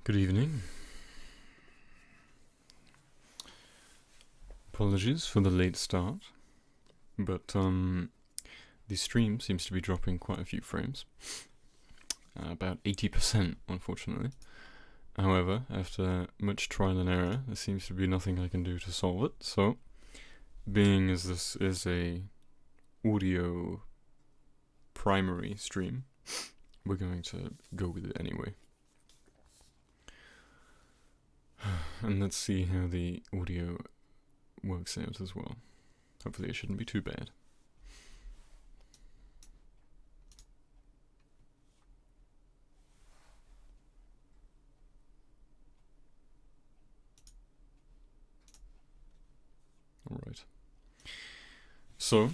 Good evening. Apologies for the late start, but the stream seems to be dropping quite a few frames. About 80%, unfortunately. However, after much trial and error, there seems to be nothing I can do to solve it, so, being as this is a audio primary stream, we're going to go with it anyway. And let's see how the audio works out as well. Hopefully it shouldn't be too bad. Alright. So,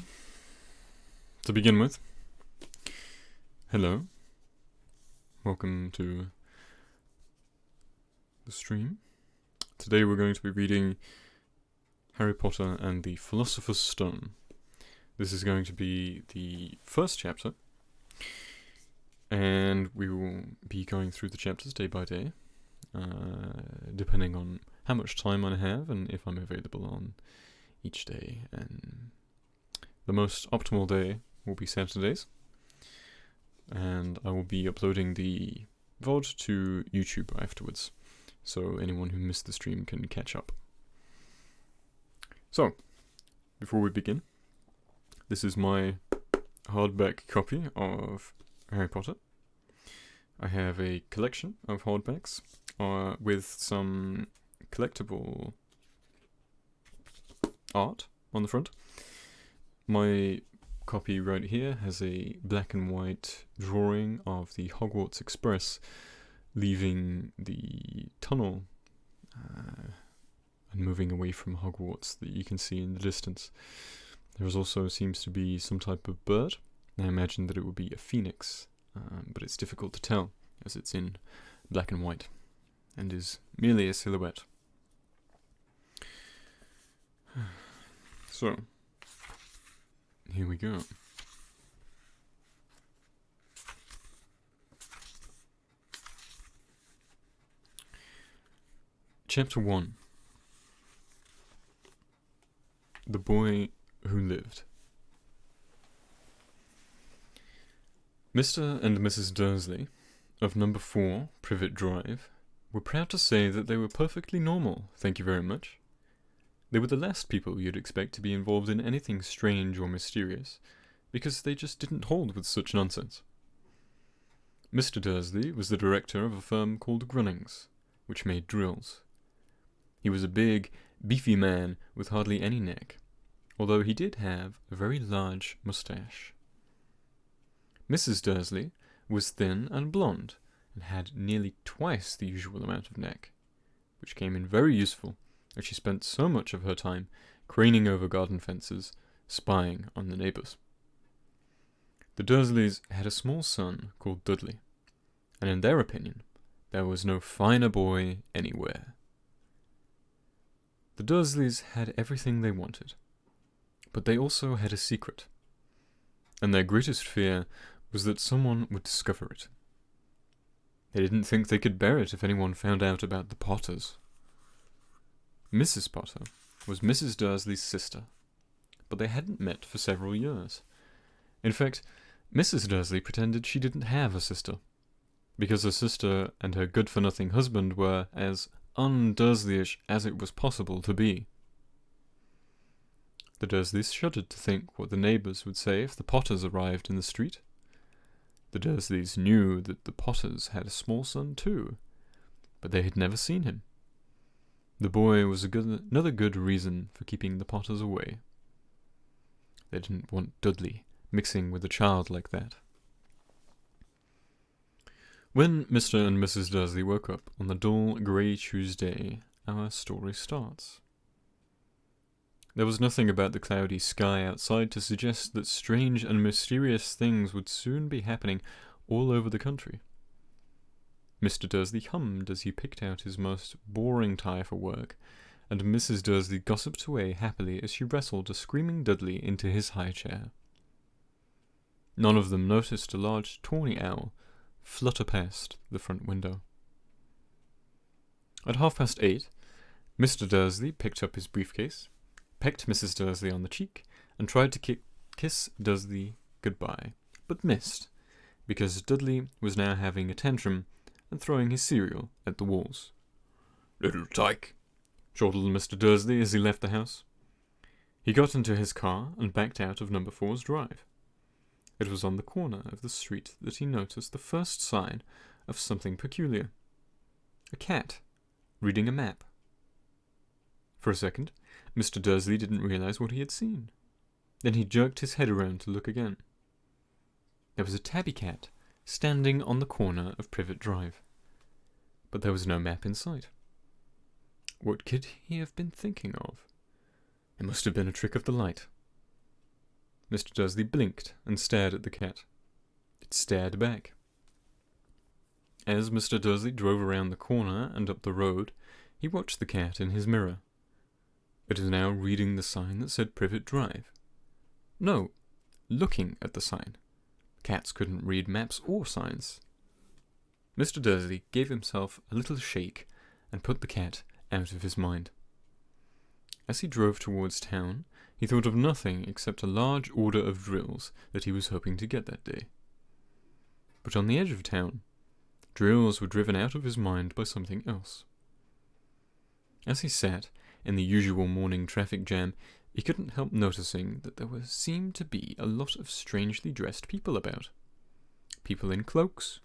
to begin with, hello. Welcome to the stream. Today we're going to be reading Harry Potter and the Philosopher's Stone. This is going to be the first chapter, and we will be going through the chapters day by day, depending on how much time I have and if I'm available on each day. And the most optimal day will be Saturdays, and I will be uploading the VOD to YouTube afterwards, so anyone who missed the stream can catch up. So, before we begin, this is my hardback copy of Harry Potter. I have a collection of hardbacks with some collectible art on the front. My copy right here has a black and white drawing of the Hogwarts Express leaving the tunnel and moving away from Hogwarts that you can see in the distance. There also seems to be some type of bird. I imagine that it would be a phoenix, but it's difficult to tell as it's in black and white and is merely a silhouette. So, here we go. Chapter 1. The Boy Who Lived. Mr. and Mrs. Dursley, of number 4, Privet Drive, were proud to say that they were perfectly normal, thank you very much. They were the last people you'd expect to be involved in anything strange or mysterious, because they just didn't hold with such nonsense. Mr. Dursley was the director of a firm called Grunnings, which made drills. He was a big, beefy man with hardly any neck, although he did have a very large moustache. Mrs. Dursley was thin and blonde, and had nearly twice the usual amount of neck, which came in very useful, as she spent so much of her time craning over garden fences, spying on the neighbours. The Dursleys had a small son called Dudley, and in their opinion, there was no finer boy anywhere. The Dursleys had everything they wanted, but they also had a secret, and their greatest fear was that someone would discover it. They didn't think they could bear it if anyone found out about the Potters. Mrs. Potter was Mrs. Dursley's sister, but they hadn't met for several years. In fact, Mrs. Dursley pretended she didn't have a sister, because her sister and her good-for-nothing husband were as un-Dursleyish as it was possible to be. The Dursleys shuddered to think what the neighbours would say if the Potters arrived in the street. The Dursleys knew that the Potters had a small son too, but they had never seen him. The boy was another good reason for keeping the Potters away. They didn't want Dudley mixing with a child like that. When Mr. and Mrs. Dursley woke up on the dull, grey Tuesday, our story starts. There was nothing about the cloudy sky outside to suggest that strange and mysterious things would soon be happening all over the country. Mr. Dursley hummed as he picked out his most boring tie for work, and Mrs. Dursley gossiped away happily as she wrestled a screaming Dudley into his high chair. None of them noticed a large tawny owl flutter past the front window. At 8:30, Mr. Dursley picked up his briefcase, pecked Mrs. Dursley on the cheek, and tried to kiss Dursley goodbye, but missed, because Dudley was now having a tantrum and throwing his cereal at the walls. "Little tyke," chortled Mr. Dursley as he left the house. He got into his car and backed out of number 4's drive. It was on the corner of the street that he noticed the first sign of something peculiar. A cat, reading a map. For a second, Mr. Dursley didn't realize what he had seen. Then he jerked his head around to look again. There was a tabby cat standing on the corner of Privet Drive, but there was no map in sight. What could he have been thinking of? It must have been a trick of the light. Mr. Dursley blinked and stared at the cat. It stared back. As Mr. Dursley drove around the corner and up the road, he watched the cat in his mirror. It was now reading the sign that said Privet Drive. No, looking at the sign. Cats couldn't read maps or signs. Mr. Dursley gave himself a little shake and put the cat out of his mind. As he drove towards town, he thought of nothing except a large order of drills that he was hoping to get that day. But on the edge of town, drills were driven out of his mind by something else. As he sat in the usual morning traffic jam, he couldn't help noticing that there seemed to be a lot of strangely dressed people about. People in cloaks.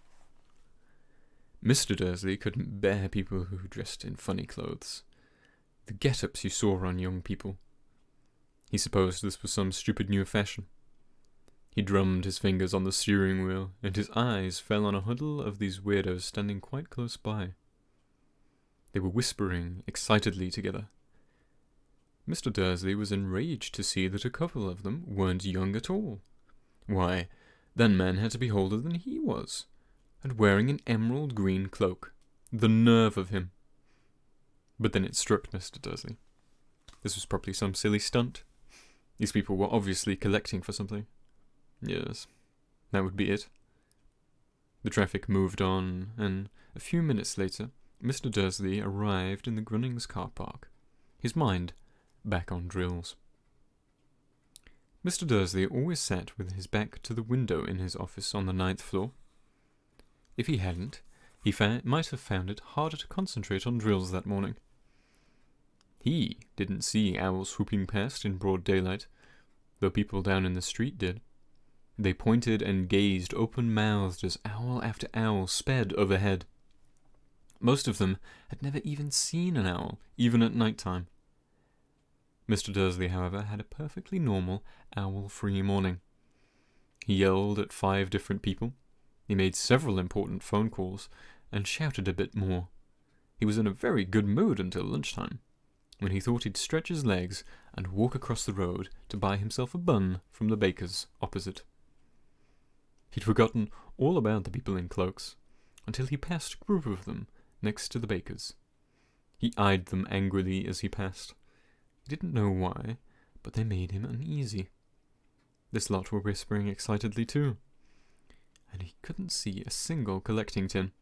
Mr. Dursley couldn't bear people who dressed in funny clothes. The get-ups you saw on young people. He supposed this was some stupid new fashion. He drummed his fingers on the steering wheel, and his eyes fell on a huddle of these weirdos standing quite close by. They were whispering excitedly together. Mr. Dursley was enraged to see that a couple of them weren't young at all. Why, that man had to be older than he was, and wearing an emerald green cloak. The nerve of him! But then it struck Mr. Dursley. This was probably some silly stunt. These people were obviously collecting for something. Yes, that would be it. The traffic moved on, and a few minutes later, Mr. Dursley arrived in the Grunnings car park, his mind back on drills. Mr. Dursley always sat with his back to the window in his office on the 9th floor. If he hadn't, he might have found it harder to concentrate on drills that morning. He didn't see owls swooping past in broad daylight, though people down in the street did. They pointed and gazed open-mouthed as owl after owl sped overhead. Most of them had never even seen an owl, even at night time. Mr. Dursley, however, had a perfectly normal, owl-free morning. He yelled at 5 different people. He made several important phone calls, and shouted a bit more. He was in a very good mood until lunchtime, when he thought he'd stretch his legs and walk across the road to buy himself a bun from the baker's opposite. He'd forgotten all about the people in cloaks, until he passed a group of them next to the baker's. He eyed them angrily as he passed. He didn't know why, but they made him uneasy. This lot were whispering excitedly too, and he couldn't see a single collecting tin.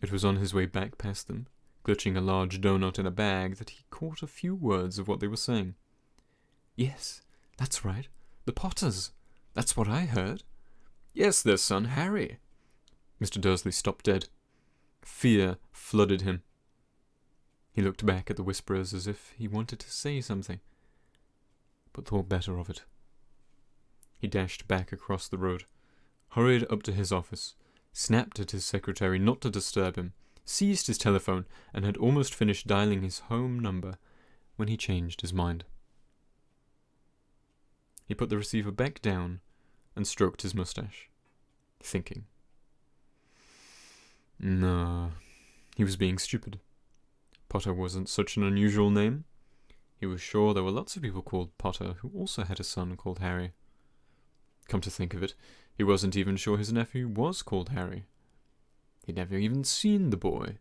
It was on his way back past them, clutching a large doughnut in a bag, that he caught a few words of what they were saying. "Yes, that's right, the Potters. That's what I heard." "Yes, their son Harry." Mr. Dursley stopped dead. Fear flooded him. He looked back at the whisperers as if he wanted to say something, but thought better of it. He dashed back across the road, hurried up to his office, snapped at his secretary not to disturb him, seized his telephone, and had almost finished dialing his home number when he changed his mind. He put the receiver back down and stroked his mustache, thinking. No, he was being stupid. Potter wasn't such an unusual name. He was sure there were lots of people called Potter who also had a son called Harry. Come to think of it, he wasn't even sure his nephew was called Harry. He'd never even seen the boy.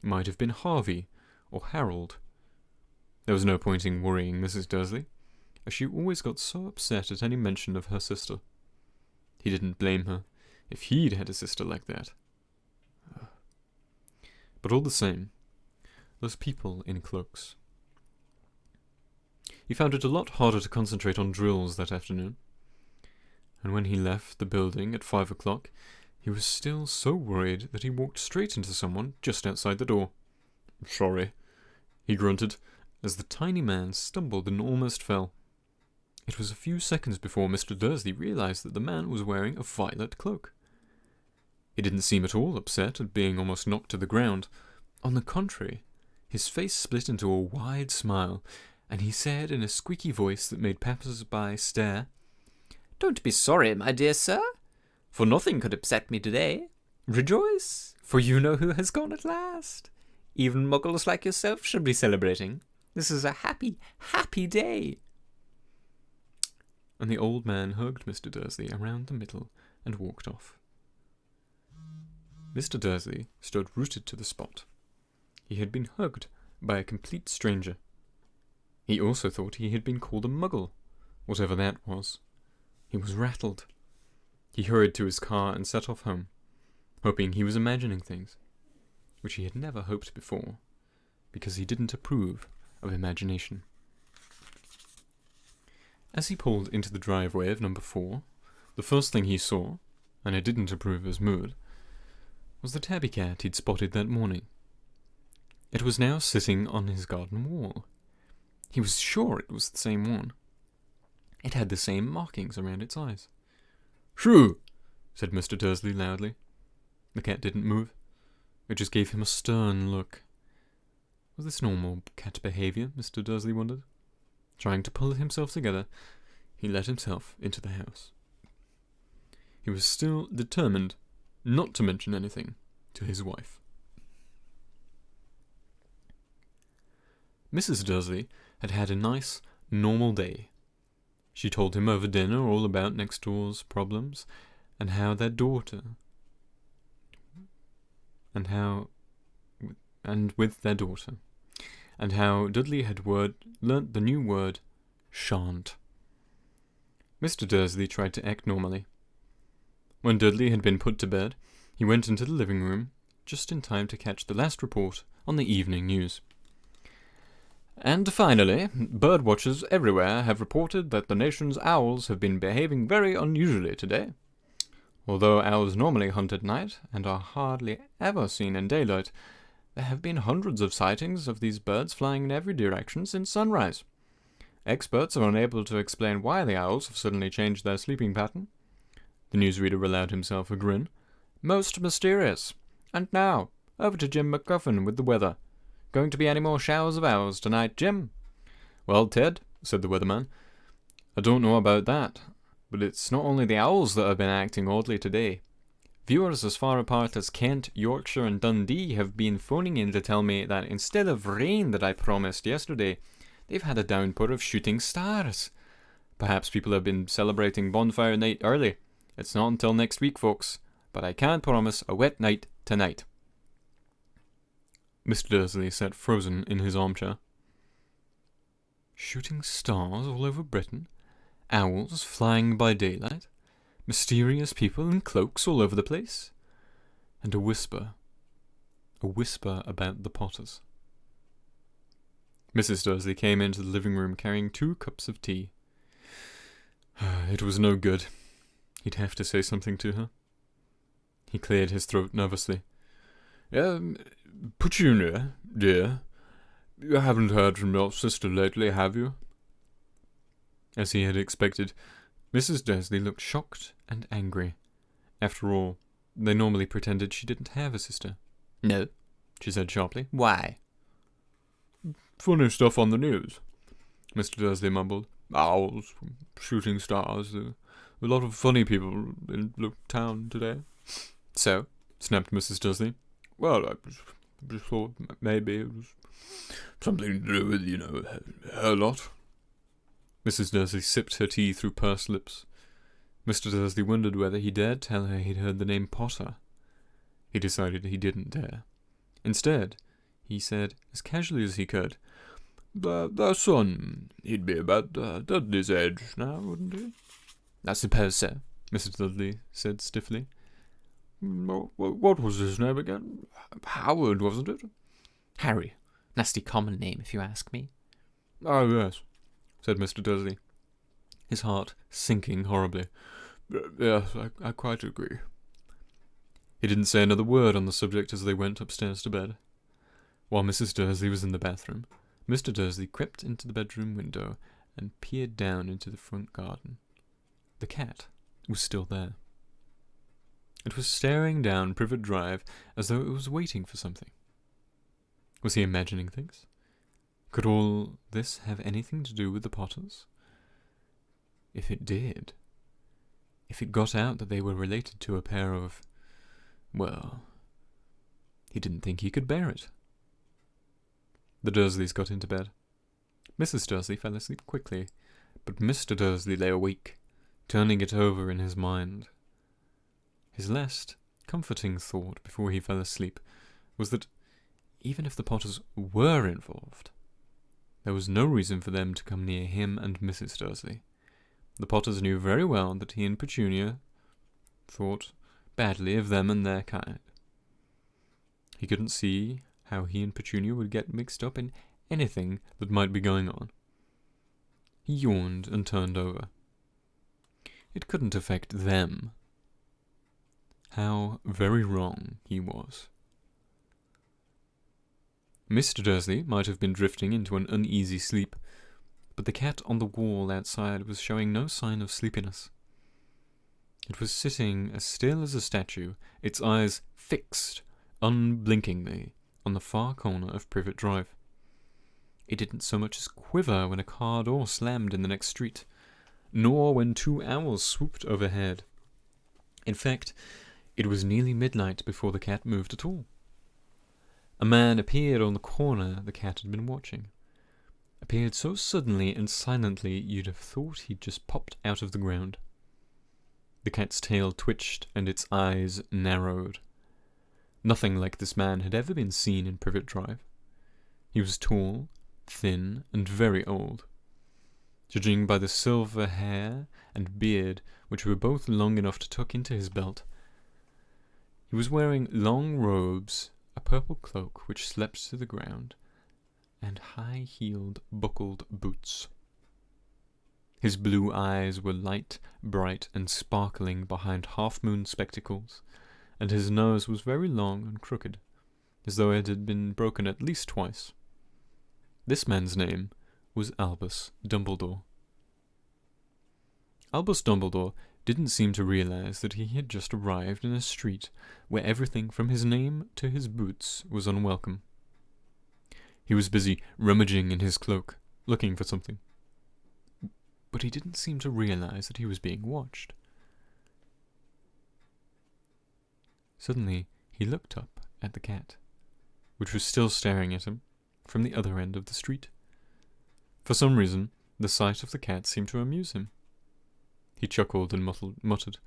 It might have been Harvey or Harold. There was no point in worrying Mrs. Dursley, as she always got so upset at any mention of her sister. He didn't blame her if he'd had a sister like that. But all the same, those people in cloaks. He found it a lot harder to concentrate on drills that afternoon. And when he left the building at 5 o'clock, he was still so worried that he walked straight into someone just outside the door. "Sorry," he grunted, as the tiny man stumbled and almost fell. It was a few seconds before Mr. Dursley realized that the man was wearing a violet cloak. He didn't seem at all upset at being almost knocked to the ground. On the contrary, his face split into a wide smile, and he said in a squeaky voice that made passers-by stare, "Don't be sorry, my dear sir, for nothing could upset me today. Rejoice, for you know who has gone at last. Even muggles like yourself should be celebrating. This is a happy, happy day." And the old man hugged Mr. Dursley around the middle and walked off. Mr. Dursley stood rooted to the spot. He had been hugged by a complete stranger. He also thought he had been called a muggle, whatever that was. He was rattled. He hurried to his car and set off home, hoping he was imagining things, which he had never hoped before, because he didn't approve of imagination. As he pulled into the driveway of number 4, the first thing he saw, and it didn't approve of his mood, was the tabby cat he'd spotted that morning. It was now sitting on his garden wall. He was sure it was the same one. It had the same markings around its eyes. "Shoo!" said Mr. Dursley loudly. The cat didn't move. It just gave him a stern look. Was this normal cat behavior, Mr. Dursley wondered? Trying to pull himself together, he let himself into the house. He was still determined not to mention anything to his wife. Mrs. Dursley had had a nice, normal day. She told him over dinner all about next door's problems, and how their daughter, with their daughter, and how Dudley had learnt the new word, shan't. Mr. Dursley tried to act normally. When Dudley had been put to bed, he went into the living room, just in time to catch the last report on the evening news. "And finally, bird watchers everywhere have reported that the nation's owls have been behaving very unusually today. Although owls normally hunt at night and are hardly ever seen in daylight, there have been hundreds of sightings of these birds flying in every direction since sunrise. Experts are unable to explain why the owls have suddenly changed their sleeping pattern." The newsreader allowed himself a grin. "Most mysterious. And now, over to Jim McGuffin with the weather. Going to be any more showers of owls tonight, Jim?" "Well, Ted," said the weatherman, "I don't know about that, but it's not only the owls that have been acting oddly today. Viewers as far apart as Kent, Yorkshire and Dundee have been phoning in to tell me that instead of rain that I promised yesterday, they've had a downpour of shooting stars. Perhaps people have been celebrating bonfire night early. It's not until next week, folks, but I can't promise a wet night tonight." Mr. Dursley sat frozen in his armchair. Shooting stars all over Britain? Owls flying by daylight? Mysterious people in cloaks all over the place? And a whisper about the Potters. Mrs. Dursley came into the living room carrying 2 cups of tea. It was no good. He'd have to say something to her. He cleared his throat nervously. "Petunia, dear, you haven't heard from your sister lately, have you?" As he had expected, Mrs. Dursley looked shocked and angry. After all, they normally pretended she didn't have a sister. "No," she said sharply. "Why?" "Funny stuff on the news," Mr. Dursley mumbled. "Owls, shooting stars, a lot of funny people in the town today." "So?" snapped Mrs. Dursley. "Well, I just thought maybe it was something to do with, her lot." Mrs. Dursley sipped her tea through pursed lips. Mr. Dursley wondered whether he dared tell her he'd heard the name Potter. He decided he didn't dare. Instead, he said, as casually as he could, "Their son, he'd be about Dudley's age now, wouldn't he?" "I suppose so," Mrs. Dudley said stiffly. What was his name again? Howard, wasn't it? Harry. Nasty common name, if you ask me. Oh, yes, said Mr. Dursley, his heart sinking horribly. Yes, I quite agree. He didn't say another word on the subject as they went upstairs to bed. While Mrs. Dursley was in the bathroom, Mr. Dursley crept into the bedroom window and peered down into the front garden. The cat was still there. It was staring down Privet Drive as though it was waiting for something. Was he imagining things? Could all this have anything to do with the Potters? If it did, if it got out that they were related to a pair of... well, he didn't think he could bear it. The Dursleys got into bed. Mrs. Dursley fell asleep quickly, but Mr. Dursley lay awake, turning it over in his mind. His last comforting thought before he fell asleep was that even if the Potters were involved, there was no reason for them to come near him and Mrs. Dursley. The Potters knew very well that he and Petunia thought badly of them and their kind. He couldn't see how he and Petunia would get mixed up in anything that might be going on. He yawned and turned over. It couldn't affect them. How very wrong he was. Mr. Dursley might have been drifting into an uneasy sleep, but the cat on the wall outside was showing no sign of sleepiness. It was sitting as still as a statue, its eyes fixed unblinkingly on the far corner of Privet Drive. It didn't so much as quiver when a car door slammed in the next street, nor when 2 owls swooped overhead. In fact, it was nearly midnight before the cat moved at all. A man appeared on the corner the cat had been watching. Appeared so suddenly and silently you'd have thought he'd just popped out of the ground. The cat's tail twitched and its eyes narrowed. Nothing like this man had ever been seen in Privet Drive. He was tall, thin, and very old. Judging by the silver hair and beard, which were both long enough to tuck into his belt, he was wearing long robes, a purple cloak which swept to the ground, and high-heeled, buckled boots. His blue eyes were light, bright, and sparkling behind half-moon spectacles, and his nose was very long and crooked, as though it had been broken at least twice. This man's name was Albus Dumbledore. Albus Dumbledore didn't seem to realize that he had just arrived in a street where everything from his name to his boots was unwelcome. He was busy rummaging in his cloak, looking for something. But he didn't seem to realize that he was being watched. Suddenly, he looked up at the cat, which was still staring at him from the other end of the street. For some reason, the sight of the cat seemed to amuse him. He chuckled and muttered,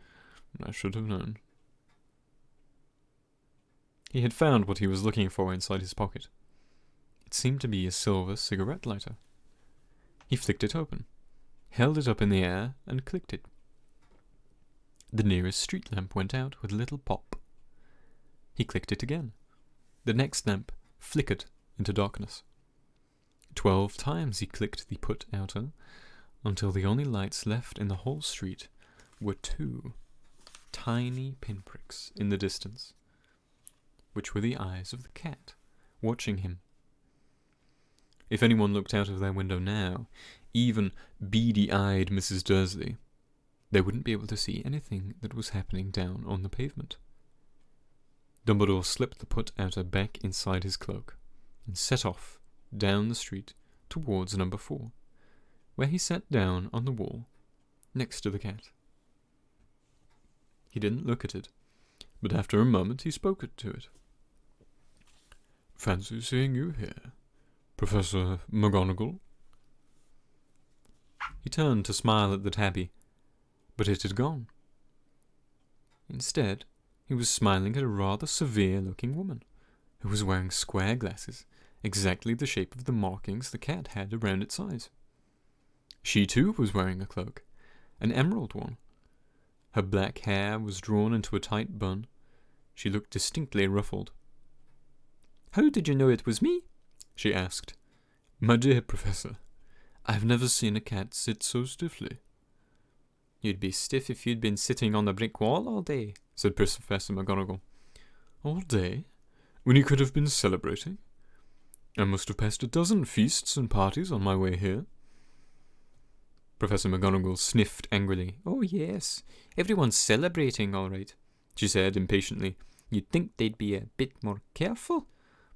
"I should have known." He had found what he was looking for inside his pocket. It seemed to be a silver cigarette lighter. He flicked it open, held it up in the air, and clicked it. The nearest street lamp went out with a little pop. He clicked it again. The next lamp flickered into darkness. 12 times he clicked the put-outer, until the only lights left in the whole street were 2 tiny pinpricks in the distance, which were the eyes of the cat, watching him. If anyone looked out of their window now, even beady-eyed Mrs. Dursley, they wouldn't be able to see anything that was happening down on the pavement. Dumbledore slipped the put-outer back inside his cloak, and set off down the street towards number 4, where he sat down on the wall next to the cat. He didn't look at it, but after a moment he spoke to it. "Fancy seeing you here, Professor McGonagall." He turned to smile at the tabby, but it had gone. Instead, he was smiling at a rather severe-looking woman, who was wearing square glasses, exactly the shape of the markings the cat had around its eyes. She too was wearing a cloak, an emerald one. Her black hair was drawn into a tight bun, She looked distinctly ruffled. "How did you know it was me?" she asked. My dear Professor, I have never seen a cat sit so stiffly. "You'd be stiff if you'd been sitting on a brick wall all day," said Professor McGonagall. All day? When you could have been celebrating? I must have passed a dozen feasts and parties on my way here. Professor McGonagall sniffed angrily. "Oh yes, everyone's celebrating all right," she said impatiently. "You'd think they'd be a bit more careful.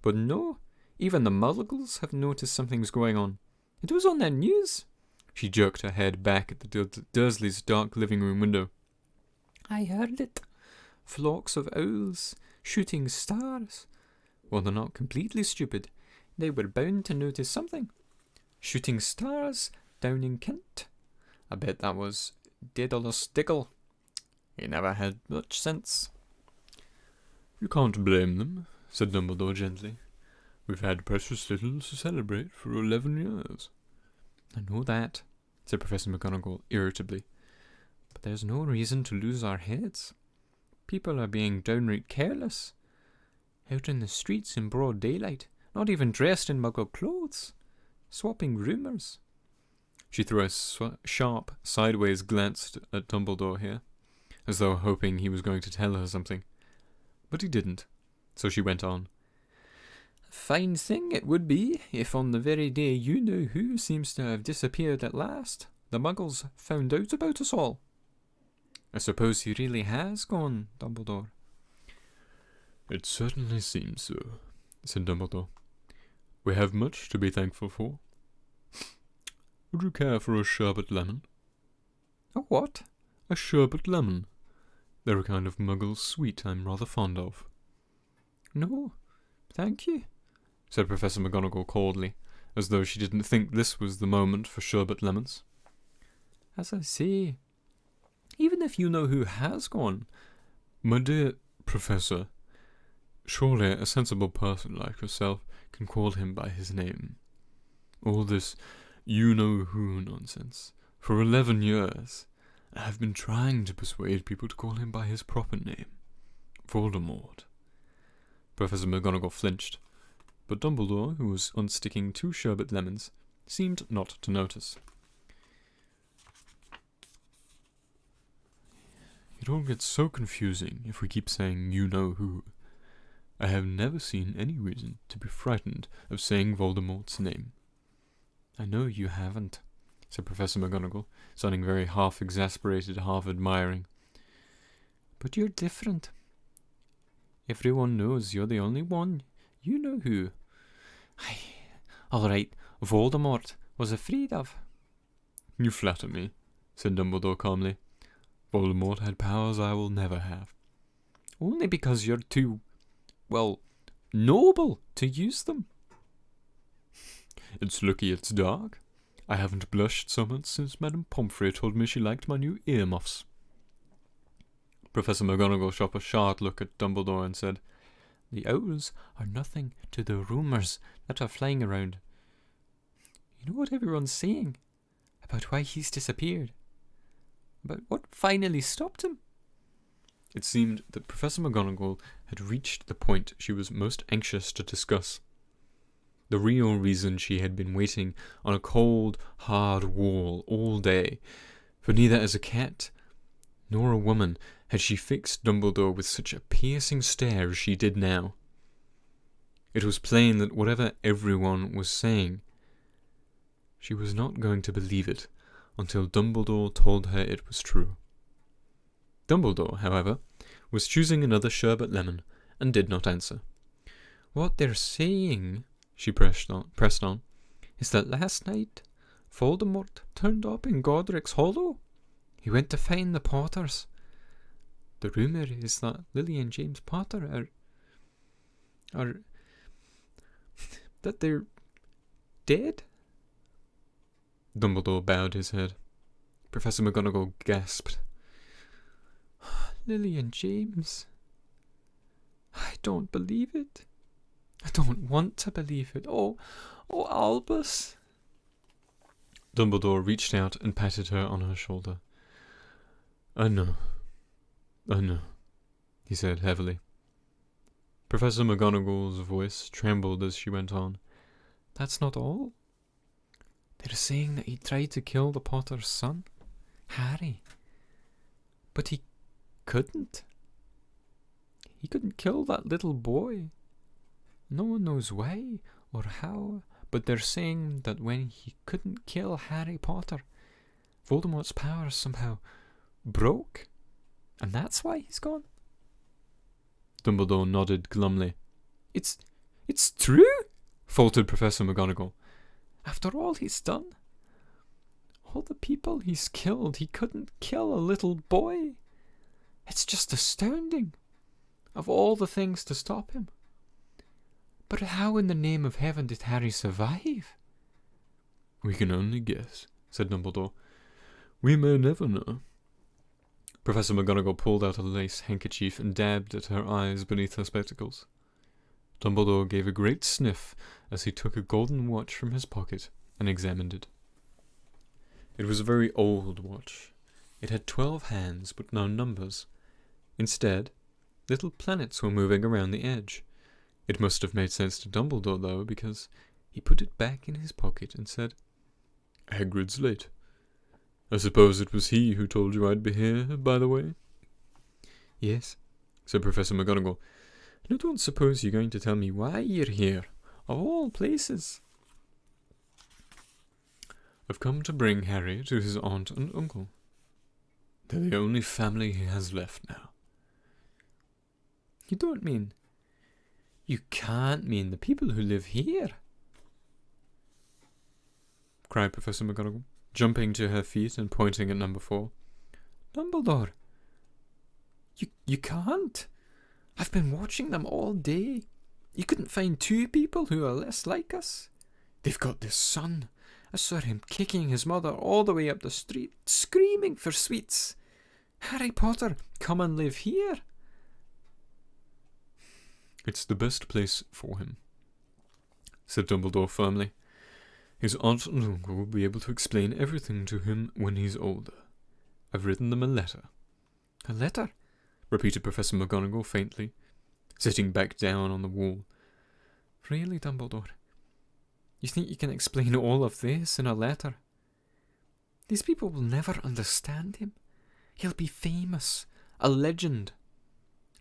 But no, even the Muggles have noticed something's going on. It was on the news." She jerked her head back at the Dursleys' dark living room window. "I heard it. Flocks of owls, shooting stars. Well, they're not completely stupid. They were bound to notice something. Shooting stars down in Kent. I bet that was Daedalus Diggle. He never had much sense." You can't blame them, said Dumbledore gently. We've had precious little to celebrate for 11 years. "I know that," said Professor McGonagall irritably. "But there's no reason to lose our heads. People are being downright careless. Out in the streets in broad daylight, not even dressed in Muggle clothes. Swapping rumours." She threw a sharp, sideways glance at Dumbledore here, as though hoping he was going to tell her something. But he didn't, so she went on. "A fine thing it would be if on the very day you-know-who seems to have disappeared at last, the Muggles found out about us all." "I suppose he really has gone, Dumbledore." It certainly seems so, said Dumbledore. We have much to be thankful for. Would you care for a sherbet lemon? "A what?" A sherbet lemon. They're a kind of Muggle sweet I'm rather fond of. "No, thank you," said Professor McGonagall coldly, as though she didn't think this was the moment for sherbet lemons. "As I say, even if you-know-who has gone." My dear Professor, surely a sensible person like yourself can call him by his name. All this you-know-who nonsense. For 11 years, I have been trying to persuade people to call him by his proper name. Voldemort. Professor McGonagall flinched, but Dumbledore, who was unsticking 2 sherbet lemons, seemed not to notice. It all gets so confusing if we keep saying you-know-who. I have never seen any reason to be frightened of saying Voldemort's name. "I know you haven't," said Professor McGonagall, sounding very half-exasperated, half-admiring. "But you're different. Everyone knows you're the only one. You-know-who. All right, Voldemort was afraid of." You flatter me, said Dumbledore calmly. Voldemort had powers I will never have. "Only because you're too, well, noble to use them." It's lucky it's dark. I haven't blushed so much since Madame Pomfrey told me she liked my new earmuffs. Professor McGonagall shot a sharp look at Dumbledore and said, "The owls are nothing to the rumours that are flying around. You know what everyone's saying about why he's disappeared? About what finally stopped him?" It seemed that Professor McGonagall had reached the point she was most anxious to discuss. The real reason she had been waiting on a cold, hard wall all day, for neither as a cat nor a woman had she fixed Dumbledore with such a piercing stare as she did now. It was plain that whatever everyone was saying, she was not going to believe it until Dumbledore told her it was true. Dumbledore, however, was choosing another sherbet lemon and did not answer. "What they're saying," she pressed on, "is that last night Voldemort turned up in Godric's Hollow. He went to find the Potters. The rumour is that Lily and James Potter are that they're dead." Dumbledore bowed his head. Professor McGonagall gasped. "Lily and James. I don't believe it. I don't want to believe it. Oh, Albus." Dumbledore reached out and patted her on her shoulder. I know, he said heavily. Professor McGonagall's voice trembled as she went on. That's not all. They're saying that he tried to kill the Potter's son, Harry. But he couldn't. He couldn't kill that little boy. No one knows why or how, but they're saying that when he couldn't kill Harry Potter, Voldemort's powers somehow broke, and that's why he's gone. Dumbledore nodded glumly. It's true, faltered Professor McGonagall. After all he's done, all the people he's killed, he couldn't kill a little boy. It's just astounding. Of all the things to stop him. But how in the name of heaven did Harry survive? We can only guess, said Dumbledore. We may never know. Professor McGonagall pulled out a lace handkerchief and dabbed at her eyes beneath her spectacles. Dumbledore gave a great sniff as he took a golden watch from his pocket and examined it. It was a very old watch. It had 12 hands, but no numbers. Instead, little planets were moving around the edge. It must have made sense to Dumbledore, though, because he put it back in his pocket and said, Hagrid's late. I suppose it was he who told you I'd be here, by the way? Yes, said Professor McGonagall. And I don't suppose you're going to tell me why you're here, of all places. I've come to bring Harry to his aunt and uncle. They're the only family he has left now. You don't mean... You can't mean the people who live here, cried Professor McGonagall, jumping to her feet and pointing at number 4. Dumbledore, you can't. I've been watching them all day. You couldn't find 2 people who are less like us. They've got this son. I saw him kicking his mother all the way up the street, screaming for sweets. Harry Potter, come and live here. It's the best place for him, said Dumbledore firmly. His aunt and uncle will be able to explain everything to him when he's older. I've written them a letter. A letter? Repeated Professor McGonagall faintly, sitting back down on the wall. Really, Dumbledore? You think you can explain all of this in a letter? These people will never understand him. He'll be famous, a legend.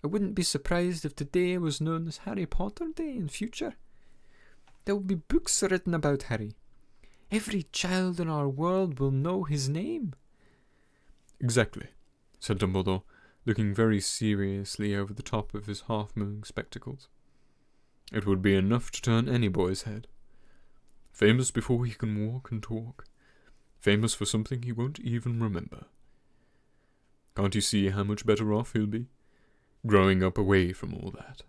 I wouldn't be surprised if today was known as Harry Potter Day in future. There will be books written about Harry. Every child in our world will know his name. Exactly, said Dumbledore, looking very seriously over the top of his half-moon spectacles. It would be enough to turn any boy's head. Famous before he can walk and talk. Famous for something he won't even remember. Can't you see how much better off he'll be? Growing up away from all that.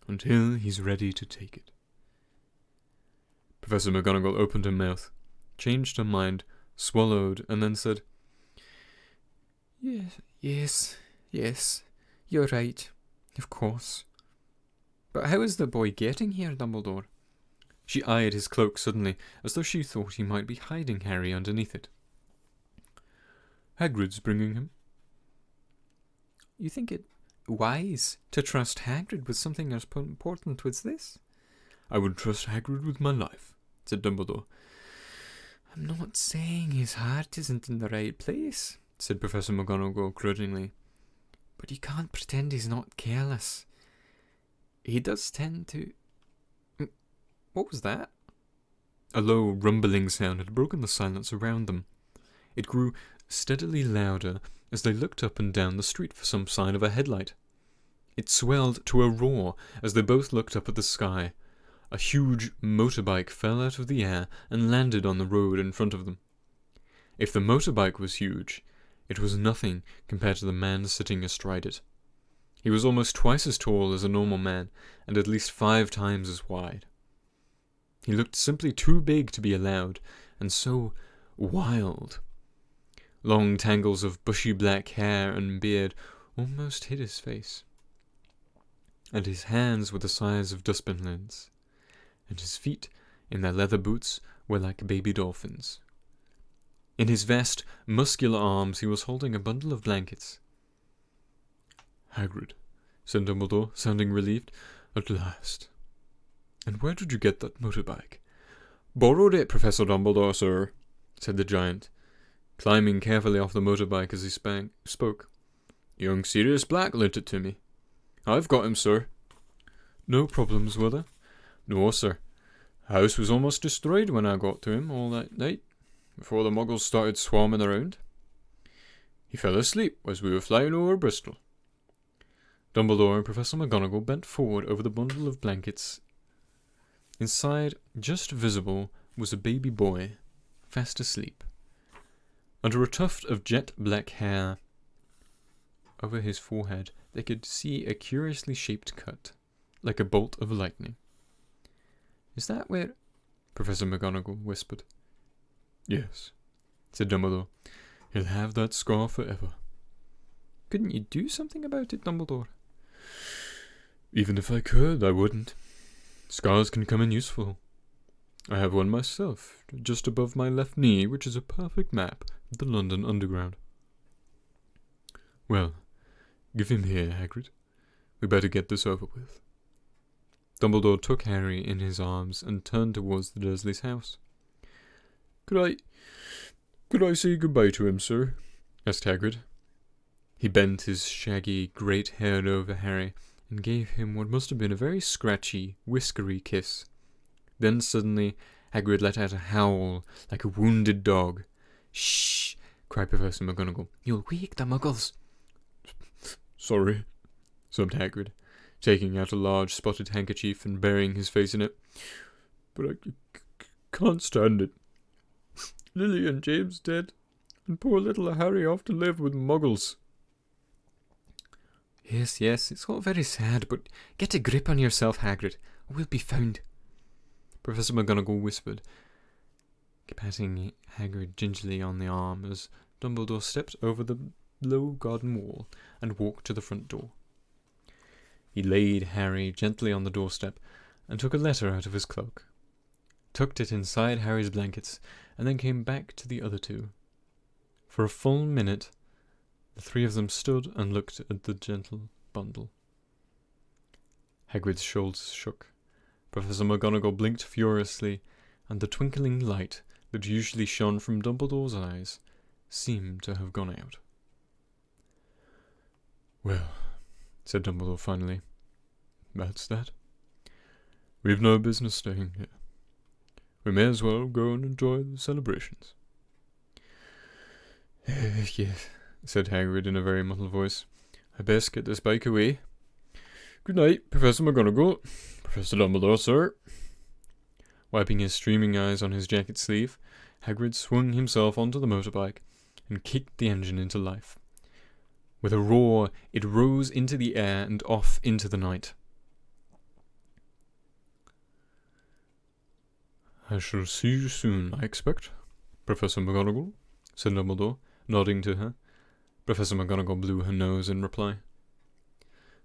Until he's ready to take it. Professor McGonagall opened her mouth, changed her mind, swallowed, and then said, Yes, you're right, of course. But how is the boy getting here, Dumbledore? She eyed his cloak suddenly, as though she thought he might be hiding Harry underneath it. Hagrid's bringing him. You think it wise to trust Hagrid with something as important as this? I would trust Hagrid with my life, said Dumbledore. I'm not saying his heart isn't in the right place, said Professor McGonagall grudgingly. But you can't pretend he's not careless. He does tend to... What was that? A low, rumbling sound had broken the silence around them. It grew steadily louder as they looked up and down the street for some sign of a headlight. It swelled to a roar as they both looked up at the sky. A huge motorbike fell out of the air and landed on the road in front of them. If the motorbike was huge, it was nothing compared to the man sitting astride it. He was almost twice as tall as a normal man, and at least 5 times as wide. He looked simply too big to be allowed, and so wild. Long tangles of bushy black hair and beard almost hid his face. And his hands were the size of dustbin lids, and his feet, in their leather boots, were like baby dolphins. In his vast, muscular arms he was holding a bundle of blankets. Hagrid, said Dumbledore, sounding relieved. "At last. And where did you get that motorbike?" "Borrowed it, Professor Dumbledore, sir," said the giant, climbing carefully off the motorbike as he spoke. "Young Sirius Black lent it to me. I've got him, sir." "No problems, were there?" "No, sir. House was almost destroyed when I got to him all that night, before the muggles started swarming around. He fell asleep as we were flying over Bristol." Dumbledore and Professor McGonagall bent forward over the bundle of blankets. Inside, just visible, was a baby boy, fast asleep. Under a tuft of jet black hair over his forehead, they could see a curiously shaped cut, like a bolt of lightning. "Is that where—" Professor McGonagall whispered. "Yes," said Dumbledore. "He'll have that scar forever." "Couldn't you do something about it, Dumbledore?" "Even if I could, I wouldn't. Scars can come in useful. I have one myself, just above my left knee, which is a perfect map of the London Underground." "Well, give him here, Hagrid. We better get this over with." Dumbledore took Harry in his arms and turned towards the Dursleys' house. Could I say goodbye to him, sir?" asked Hagrid. He bent his shaggy, great head over Harry and gave him what must have been a very scratchy, whiskery kiss. Then suddenly Hagrid let out a howl like a wounded dog. "Shh!" cried Professor McGonagall. "You'll wake the muggles." "Sorry," sobbed Hagrid, taking out a large spotted handkerchief and burying his face in it. "But I can't stand it. Lily and James dead, and poor little Harry off to live with muggles." Yes, it's all very sad, but get a grip on yourself, Hagrid, or we'll be found," Professor McGonagall whispered, patting Hagrid gingerly on the arm as Dumbledore stepped over the low garden wall and walked to the front door. He laid Harry gently on the doorstep and took a letter out of his cloak, tucked it inside Harry's blankets, and then came back to the other two. For a full minute, the three of them stood and looked at the gentle bundle. Hagrid's shoulders shook. Professor McGonagall blinked furiously, and the twinkling light that usually shone from Dumbledore's eyes seemed to have gone out. "Well," said Dumbledore finally, "that's that. We've no business staying here. We may as well go and enjoy the celebrations." "Yes," said Hagrid in a very muffled voice. "I best get this bike away. Good night, Professor McGonagall. Professor Dumbledore, sir." Wiping his streaming eyes on his jacket sleeve, Hagrid swung himself onto the motorbike and kicked the engine into life. With a roar, it rose into the air and off into the night. "I shall see you soon, I expect, Professor McGonagall," said Dumbledore, nodding to her. Professor McGonagall blew her nose in reply.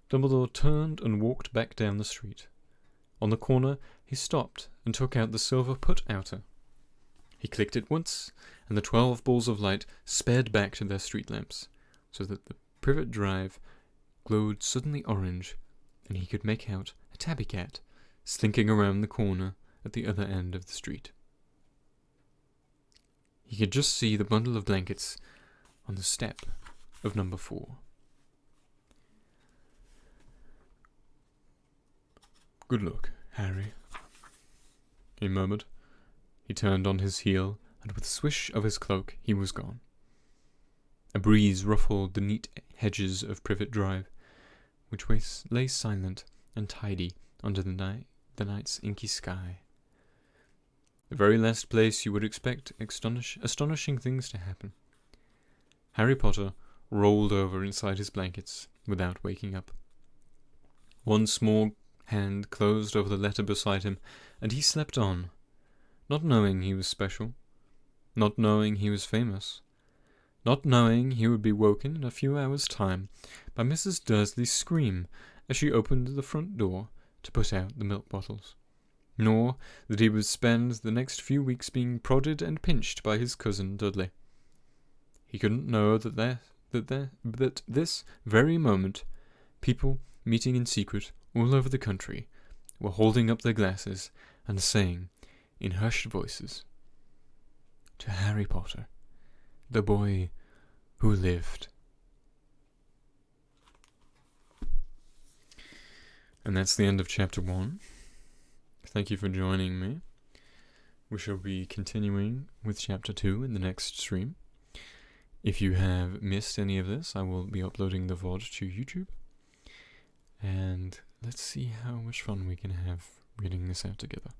Dumbledore turned and walked back down the street. On the corner, he stopped and took out the silver put-outer. He clicked it once, and the 12 balls of light sped back to their street lamps, so that the Privet Drive glowed suddenly orange, and he could make out a tabby cat slinking around the corner at the other end of the street. He could just see the bundle of blankets on the step of number 4. "Good luck, Harry," he murmured. He turned on his heel, and with a swish of his cloak he was gone. A breeze ruffled the neat hedges of Privet Drive, which lay silent and tidy under the night's inky sky. The very last place you would expect astonishing things to happen. Harry Potter rolled over inside his blankets without waking up. One small hand closed over the letter beside him, and he slept on, not knowing he was special, not knowing he was famous, not knowing he would be woken in a few hours' time by Mrs. Dursley's scream as she opened the front door to put out the milk bottles, nor that he would spend the next few weeks being prodded and pinched by his cousin Dudley. He couldn't know that this very moment people meeting in secret all over the country, were holding up their glasses and saying, in hushed voices, "To Harry Potter, the boy who lived." And that's the end of Chapter 1. Thank you for joining me. We shall be continuing with Chapter 2 in the next stream. If you have missed any of this, I will be uploading the VOD to YouTube. And let's see how much fun we can have reading this out together.